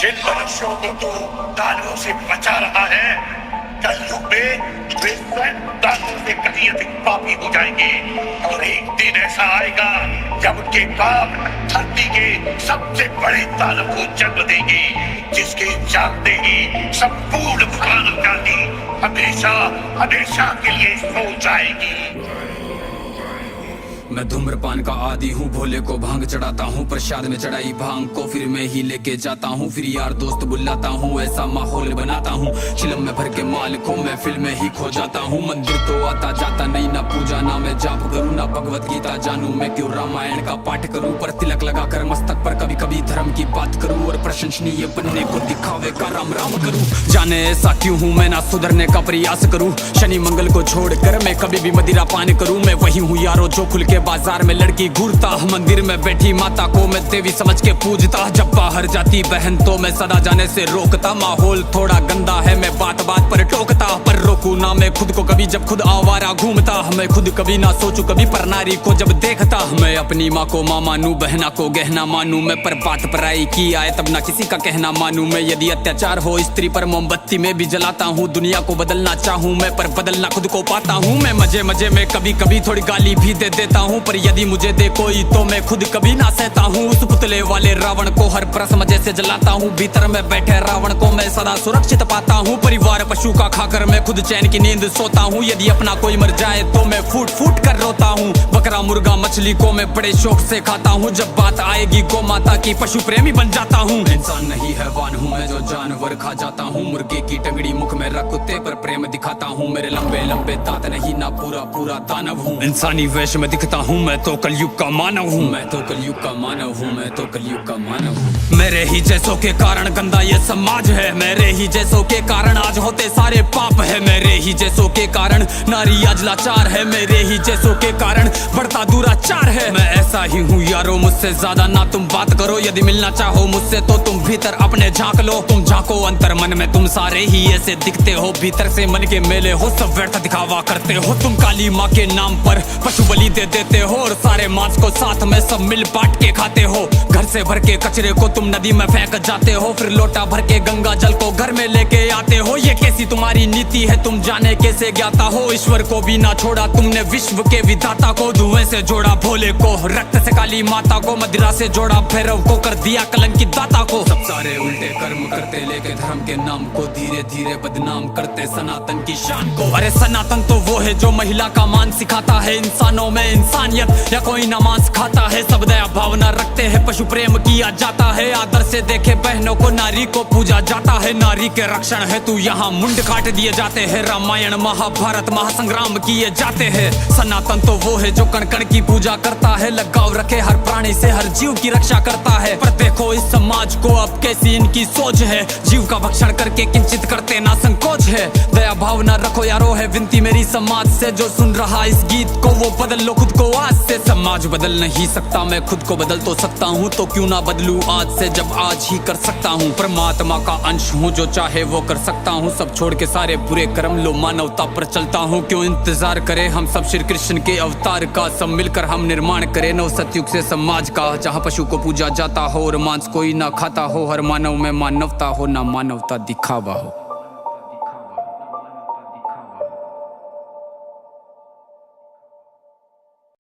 जिन मनुष्यों को तू दानवों से बचा रहा है, कलयुग में वे स्वयं दानवों से कहीं अधिक पापी हो जाएंगे। और एक दिन ऐसा आएगा जब उनके पाप धरती के सबसे बड़े दानव को जन्म देंगे, जिसके जानते ही संपूर्ण मानवजाति हमेशा हमेशा के लिए सो जाएगी। मैं धूम्रपान का आदी हूँ, भोले को भांग चढ़ाता हूँ, प्रसाद में चढ़ाई भांग को फिर मैं ही लेके जाता हूँ, फिर यार दोस्त बुलाता हूँ, ऐसा माहौल बनाता हूँ, चिलम में भर के माल को मैं फिल्म में ही खो जाता हूँ। मंदिर तो आता जाता नहीं, ना पूजा ना मैं जाप करूँ, ना भगवत गीता जानू, मैं क्यों रामायण का पाठ करूँ, पर तिलक लगा कर मस्तक पर कभी कभी धर्म की बात करूँ, और प्रशंसनीय बनने को दिखावे का राम राम करूँ। जाने ऐसा क्यों हूँ मैं, ना सुधरने का प्रयास करूँ, शनि मंगल को छोड़कर मैं कभी भी मदिरा पान करूँ। मैं वही हूँ यारो जो खुल के बाजार में लड़की घूरता, मंदिर में बैठी माता को मैं देवी समझ के पूजता, जब बाहर जाती बहन तो मैं सदा जाने से रोकता। माहौल थोड़ा गंदा है, मैं बात बात पर टोकता, पर रोकू ना मैं खुद को कभी जब खुद आवारा घूमता। मैं खुद कभी ना सोचू कभी पर नारी को जब देखता, मैं अपनी माँ को माँ मानू, बहना को गहना मानू, मैं पर बात पराई की आए तब ना किसी का कहना मानू। मैं यदि अत्याचार हो स्त्री पर मोमबत्ती में भी जलाता हूँ, दुनिया को बदलना चाहूँ मैं पर बदलना खुद को पाता हूँ। मैं मजे मजे में कभी कभी थोड़ी गाली भी दे देता हूँ, पर यदि मुझे दे कोई तो मैं खुद कभी ना सहता हूँ। उस पुतले वाले रावण को हर परस मजे से जलाता हूँ, भीतर में बैठे रावण को मैं सदा सुरक्षित पाता हूँ। परिवार पशु का खाकर मैं खुद चैन की नींद सोता हूँ, यदि अपना कोई मर जाए तो मैं फूट फूट कर रोता हूँ। बकरा मुर्गा मछली को मैं बड़े शौक से खाता हूँ, जब बात आएगी गौ माता की पशु प्रेमी बन जाता हूँ। इंसान नहीं हैवान हूँ मैं जो जानवर खा जाता हूँ, मुर्गे की टंगड़ी मुख में रख कुत्ते पर प्रेम दिखाता हूँ, मेरे लंबे लंबे दांत नहीं ना पूरा पूरा दानव हूँ। इंसानी वेश में दिखता हूँ मैं तो कलयुग का मानव हूँ, मैं तो कलयुग का मानव हूँ, मैं तो कलयुग का मानव हूँ। मेरे ही जैसों के कारण गंदा ये समाज है, मेरे ही जैसों के कारण आज होते सारे पाप है, मेरे ही जैसों के कारण नारी आज लाचार है, मेरे ही जैसों के कारण बढ़ता दुराचार है। मैं ऐसा ही हूँ यारो, मुझसे ज्यादा ना तुम बात करो, यदि मिलना चाहो मुझसे तो तुम भीतर अपने झांक लो। तुम झांको अंतर मन में, तुम सारे ही ऐसे दिखते हो, भीतर से मन के मेले हो, सब व्यर्थ दिखावा करते हो। तुम काली माँ के नाम पर पशु बलि दे देते हो, और सारे मांस को साथ में सब मिल बांट के खाते हो। घर से भर के कचरे को तुम नदी में फेंक जाते हो, फिर लोटा भर के गंगा जल को घर में लेके आते हो। ये कैसी तुम्हारी नीति है तुम जाने कैसे ज्ञाता हो, ईश्वर को भी ना छोड़ा तुमने विश्व के विधाता को, धुएं से जोड़ा भोले को, रक्त से काली माता को, मदिरा से जोड़ा भैरव को, कर दिया कलंकित दाता को। सब सारे उल्टे कर्म करते लेके धर्म के नाम को धीरे धीरे बदनाम करते सनातन की शान को। अरे सनातन तो वो है जो महिला का मान सिखाता है, इंसानों में इंसानियत या कोई नमाज खाता है, सब दया भावना रखते हैं, पशु प्रेम किया जाता है, आदर से देखे बहनों को, नारी को पूजा जाता है, नारी के रक्षण है तू यहाँ मुंड काट दिए जाते हैं, रामायण महाभारत महासंग्राम किए जाते हैं। सनातन तो वो है जो कण कण की पूजा करता है, लगाव रखे हर प्राणी से, हर जीव की रक्षा करता है। पर देखो इस समाज को अब कैसी इनकी सोच है, जीव का भक्षण करके किंचित करते ना संकोच है। दया भावना रखो यारो है विनती मेरी समाज से, जो सुन रहा इस गीत को वो बदल लो खुद को आज से। समाज बदल नहीं सकता मैं खुद को बदल तो सकता हूँ, तो क्यों ना बदलूं आज से जब आज ही कर सकता हूँ। परमात्मा का अंश हूँ, जो चाहे वो कर सकता हूँ, सब छोड़ के सारे बुरे कर्म लो मानवता पर चलता हूँ। क्यों इंतजार करें हम सब श्री कृष्ण के अवतार का, सब मिलकर हम निर्माण करें नव सतयुग से समाज का, जहाँ पशु को पूजा जाता हो और मांस कोई ना खाता हो, हर मानव में मानवता हो ना मानवता दिखावा हो।